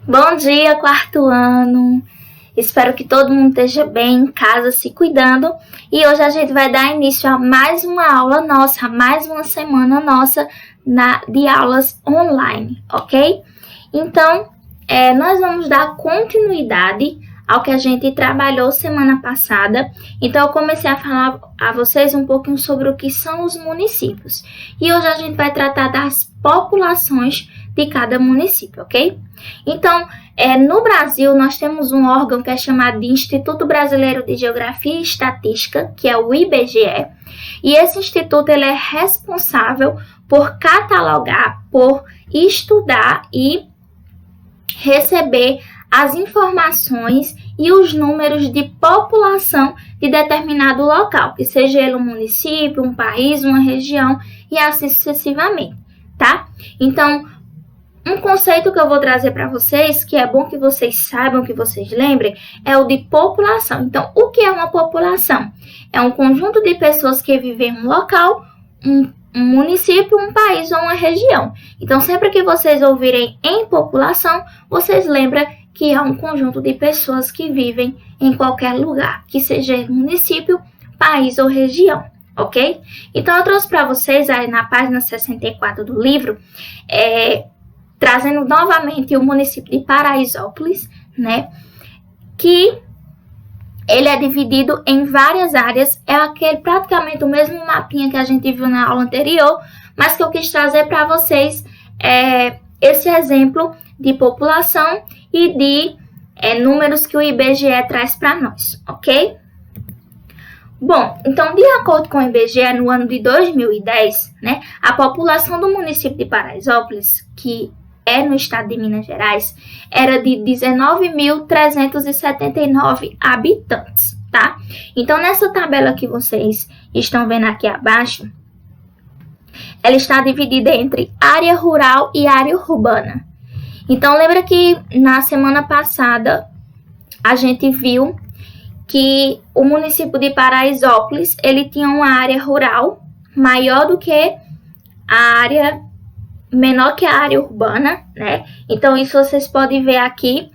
Bom dia, quarto ano! Espero que todo mundo esteja bem em casa, se cuidando. E hoje a gente vai dar início a mais uma aula nossa, mais uma semana nossa de aulas online, ok? Então, nós vamos dar continuidade ao que a gente trabalhou semana passada. Então, eu comecei a falar a vocês um pouquinho sobre o que são os municípios. E hoje a gente vai tratar das populações de cada município, ok? Então, no Brasil, nós temos um órgão que é chamado de Instituto Brasileiro de Geografia e Estatística, que é o IBGE, e esse instituto ele é responsável por catalogar, por estudar e receber as informações e os números de população de determinado local, que seja ele um município, um país, uma região e assim sucessivamente, tá? Então, um conceito que eu vou trazer para vocês, que é bom que vocês saibam, que vocês lembrem, é o de população. Então, o que é uma população? É um conjunto de pessoas que vivem em um local, um município, um país ou uma região. Então, sempre que vocês ouvirem em população, vocês lembram que é um conjunto de pessoas que vivem em qualquer lugar, que seja município, país ou região, ok? Então, eu trouxe para vocês aí na página 64 do livro, trazendo novamente o município de Paraisópolis, né? Que ele é dividido em várias áreas, é praticamente o mesmo mapinha que a gente viu na aula anterior, mas que eu quis trazer para vocês esse exemplo de população e de números que o IBGE traz para nós, ok? Bom, então, de acordo com o IBGE, no ano de 2010, né, a população do município de Paraisópolis, que é no estado de Minas Gerais, era de 19.379 habitantes, tá? Então, nessa tabela que vocês estão vendo aqui abaixo, ela está dividida entre área rural e área urbana. Então, lembra que na semana passada a gente viu que o município de Paraisópolis, ele tinha uma área rural maior do que a área menor que a área urbana, né? Então, isso vocês podem ver aqui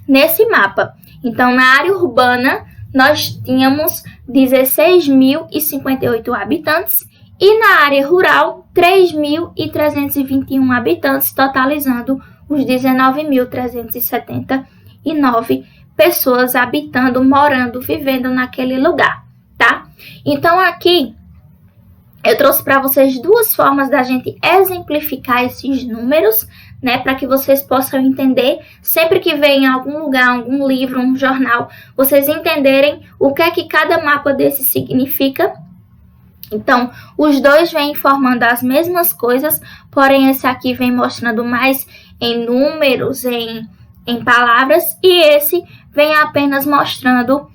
nesse mapa. Então, na área urbana, nós tínhamos 16.058 habitantes e na área rural, 3.321 habitantes, totalizando os 19.379 pessoas habitando, morando, vivendo naquele lugar, tá? Então, aqui eu trouxe para vocês duas formas da gente exemplificar esses números, né, para que vocês possam entender, sempre que vem em algum lugar, algum livro, um jornal, vocês entenderem o que é que cada mapa desse significa. Então, os dois vêm informando as mesmas coisas, porém esse aqui vem mostrando mais em números, em palavras, e esse vem apenas mostrando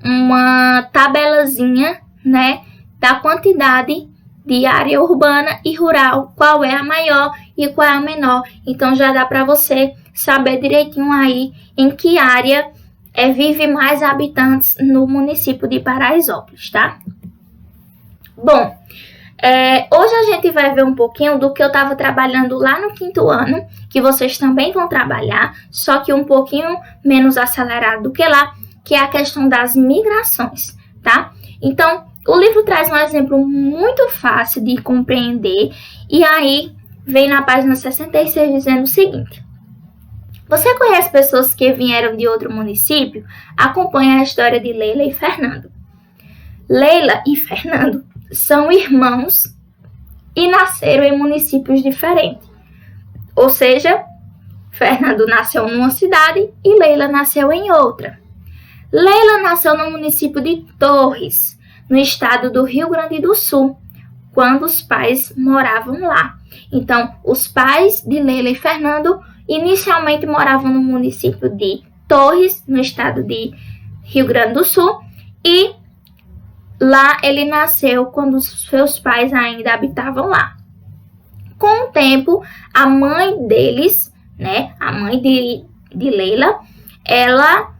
uma tabelazinha, né, da quantidade de área urbana e rural, qual é a maior e qual é a menor. Então, já dá para você saber direitinho aí em que área vive mais habitantes no município de Paraisópolis, tá? Bom, hoje a gente vai ver um pouquinho do que eu estava trabalhando lá no quinto ano, que vocês também vão trabalhar, só que um pouquinho menos acelerado do que lá, que é a questão das migrações, tá? Então, o livro traz um exemplo muito fácil de compreender, e aí vem na página 66 dizendo o seguinte: você conhece pessoas que vieram de outro município? Acompanhe a história de Leila e Fernando. Leila e Fernando são irmãos e nasceram em municípios diferentes. Ou seja, Fernando nasceu numa cidade e Leila nasceu em outra. Leila nasceu no município de Torres, no estado do Rio Grande do Sul, quando os pais moravam lá. Então, os pais de Leila e Fernando inicialmente moravam no município de Torres, no estado de Rio Grande do Sul, e lá ele nasceu quando os seus pais ainda habitavam lá. Com o tempo, a mãe deles, né, a mãe de Leila, ela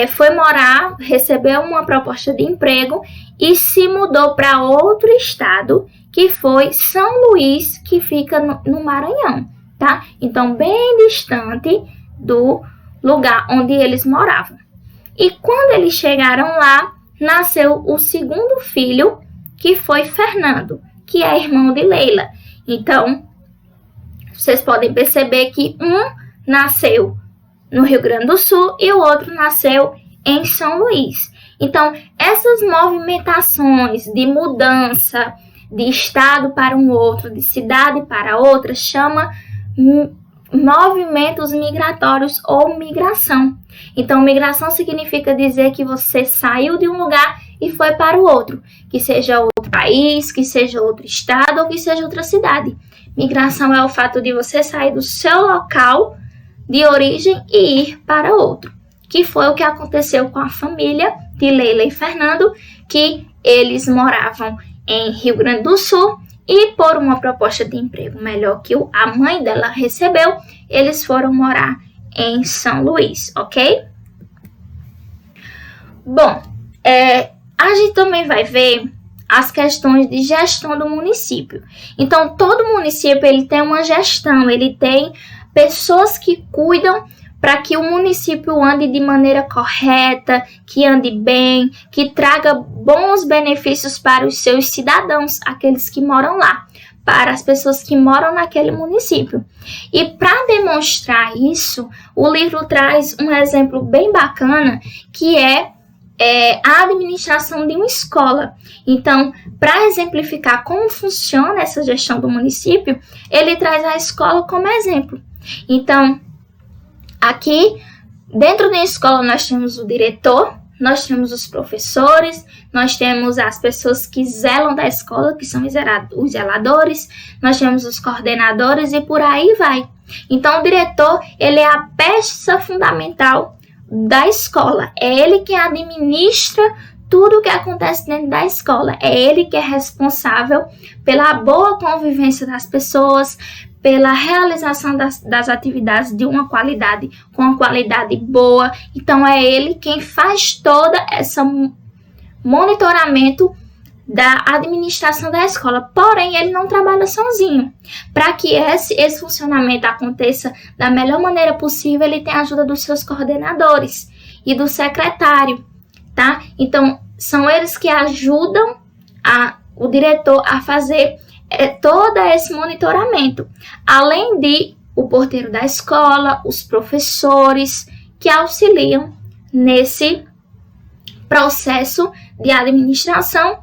foi morar, recebeu uma proposta de emprego e se mudou para outro estado, que foi São Luís, que fica no Maranhão, tá? Então, bem distante do lugar onde eles moravam. E quando eles chegaram lá, nasceu o segundo filho, que foi Fernando, que é irmão de Leila. Então, vocês podem perceber que um nasceu no Rio Grande do Sul e o outro nasceu em São Luís. Então, essas movimentações de mudança de estado para um outro, de cidade para outra, chama movimentos migratórios ou migração. Então, migração significa dizer que você saiu de um lugar e foi para o outro, que seja outro país, que seja outro estado ou que seja outra cidade. Migração é o fato de você sair do seu local de origem e ir para outro, que foi o que aconteceu com a família de Leila e Fernando, que eles moravam em Rio Grande do Sul e por uma proposta de emprego melhor que a mãe dela recebeu, eles foram morar em São Luís, ok? Bom, a gente também vai ver as questões de gestão do município. Então, todo município ele tem uma gestão, ele tem pessoas que cuidam para que o município ande de maneira correta, que ande bem, que traga bons benefícios para os seus cidadãos, aqueles que moram lá, para as pessoas que moram naquele município. E para demonstrar isso, o livro traz um exemplo bem bacana, que é a administração de uma escola. Então, para exemplificar como funciona essa gestão do município, ele traz a escola como exemplo. Então, aqui, dentro da escola, nós temos o diretor, nós temos os professores, nós temos as pessoas que zelam da escola, que são os zeladores, nós temos os coordenadores e por aí vai. Então, o diretor, ele é a peça fundamental da escola. É ele que administra tudo o que acontece dentro da escola. É ele que é responsável pela boa convivência das pessoas, pela realização das atividades de uma qualidade, com uma qualidade boa. Então, é ele quem faz toda essa monitoramento da administração da escola. Porém, ele não trabalha sozinho. Para que esse funcionamento aconteça da melhor maneira possível, ele tem a ajuda dos seus coordenadores e do secretário, tá? Então, são eles que ajudam o diretor a fazer todo esse monitoramento, além de o porteiro da escola, os professores que auxiliam nesse processo de administração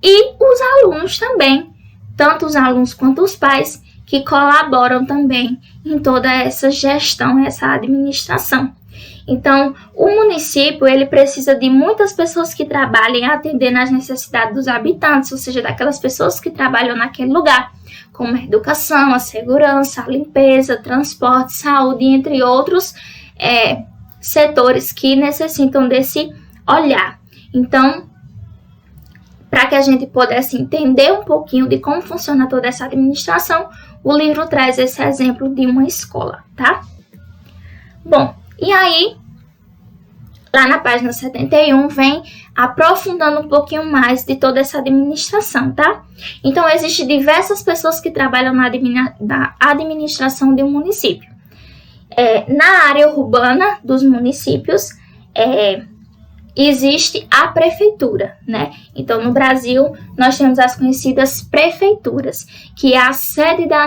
e os alunos também, tanto os alunos quanto os pais que colaboram também em toda essa gestão, essa administração. Então, o município ele precisa de muitas pessoas que trabalhem atendendo às necessidades dos habitantes, ou seja, daquelas pessoas que trabalham naquele lugar, como a educação, a segurança, a limpeza, transporte, saúde, entre outros setores que necessitam desse olhar. Então, para que a gente pudesse entender um pouquinho de como funciona toda essa administração, o livro traz esse exemplo de uma escola, tá? Bom, e aí, lá na página 71, vem aprofundando um pouquinho mais de toda essa administração, tá? Então, existem diversas pessoas que trabalham na administração de um município. Na área urbana dos municípios, existe a prefeitura, né? Então, no Brasil, nós temos as conhecidas prefeituras, que é a sede da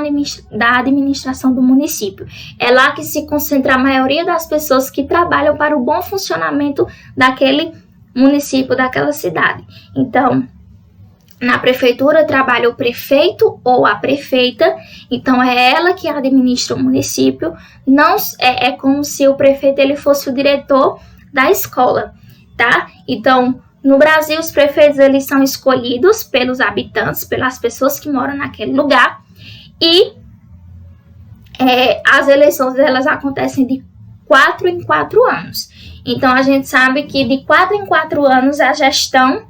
administração do município. É lá que se concentra a maioria das pessoas que trabalham para o bom funcionamento daquele município, daquela cidade. Então, na prefeitura trabalha o prefeito ou a prefeita, então é ela que administra o município. Não é como se o prefeito ele fosse o diretor da escola. Tá? Então, no Brasil, os prefeitos eles são escolhidos pelos habitantes, pelas pessoas que moram naquele lugar, e as eleições elas acontecem de 4 em 4 anos. Então, a gente sabe que de 4 em 4 anos a gestão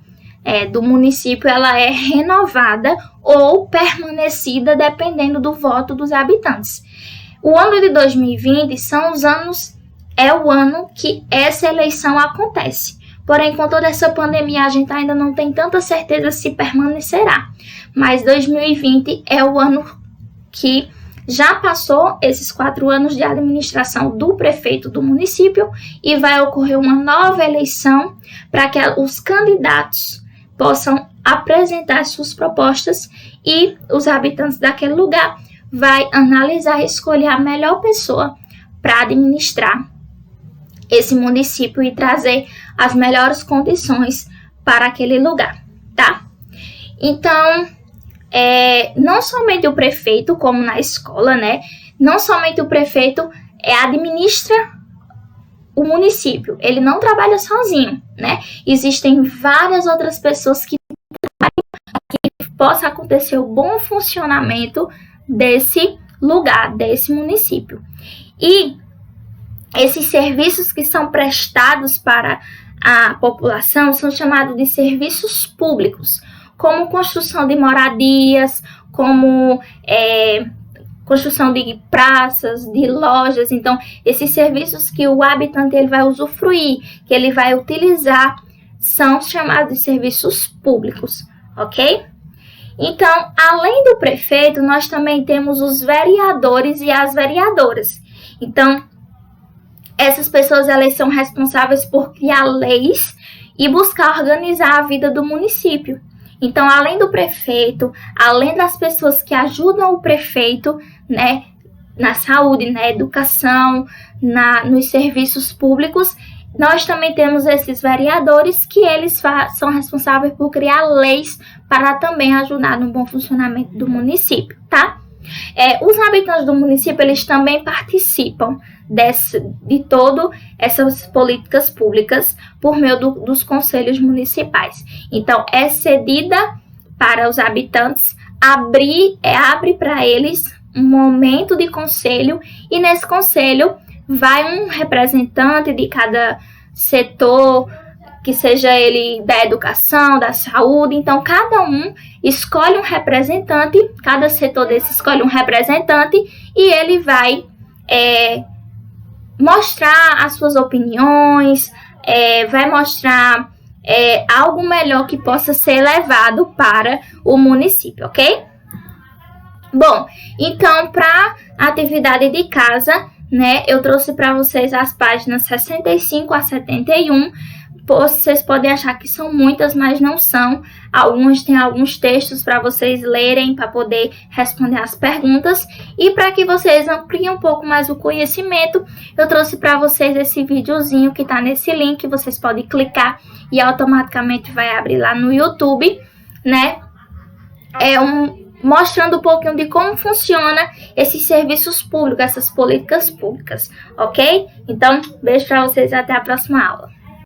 do município ela é renovada ou permanecida dependendo do voto dos habitantes. O ano de 2020 é o ano que essa eleição acontece. Porém, com toda essa pandemia, a gente ainda não tem tanta certeza se permanecerá. Mas 2020 é o ano que já passou esses 4 anos de administração do prefeito do município e vai ocorrer uma nova eleição para que os candidatos possam apresentar suas propostas e os habitantes daquele lugar vai analisar e escolher a melhor pessoa para administrar esse município e trazer as melhores condições para aquele lugar, tá? Então, não somente o prefeito, como na escola, né? Não somente o prefeito administra o município, ele não trabalha sozinho, né? Existem várias outras pessoas que possa acontecer o bom funcionamento desse lugar, desse município. E esses serviços que são prestados para a população são chamados de serviços públicos, como construção de moradias, como construção de praças, de lojas. Então, esses serviços que o habitante ele vai usufruir, que ele vai utilizar, são chamados de serviços públicos, ok? Então, além do prefeito, nós também temos os vereadores e as vereadoras. Então, essas pessoas elas são responsáveis por criar leis e buscar organizar a vida do município. Então, além do prefeito, além das pessoas que ajudam o prefeito, né, na saúde, na educação, nos serviços públicos, nós também temos esses vereadores que eles são responsáveis por criar leis para também ajudar no bom funcionamento do município, tá? Os habitantes do município, eles também participam de todas essas políticas públicas por meio dos conselhos municipais. Então, é cedida para os habitantes abre para eles um momento de conselho e nesse conselho vai um representante de cada setor, que seja ele da educação, da saúde. Então, cada um escolhe um representante, cada setor desse escolhe um representante e ele vai mostrar as suas opiniões, vai mostrar algo melhor que possa ser levado para o município, ok? Bom, então, para a atividade de casa, né, eu trouxe para vocês as páginas 65 a 71. Vocês podem achar que são muitas, mas não são. Tem alguns textos para vocês lerem, para poder responder as perguntas. E para que vocês ampliem um pouco mais o conhecimento, eu trouxe para vocês esse videozinho que está nesse link. Vocês podem clicar e automaticamente vai abrir lá no YouTube, né? Mostrando um pouquinho de como funciona esses serviços públicos, essas políticas públicas, ok? Então, beijo para vocês e até a próxima aula.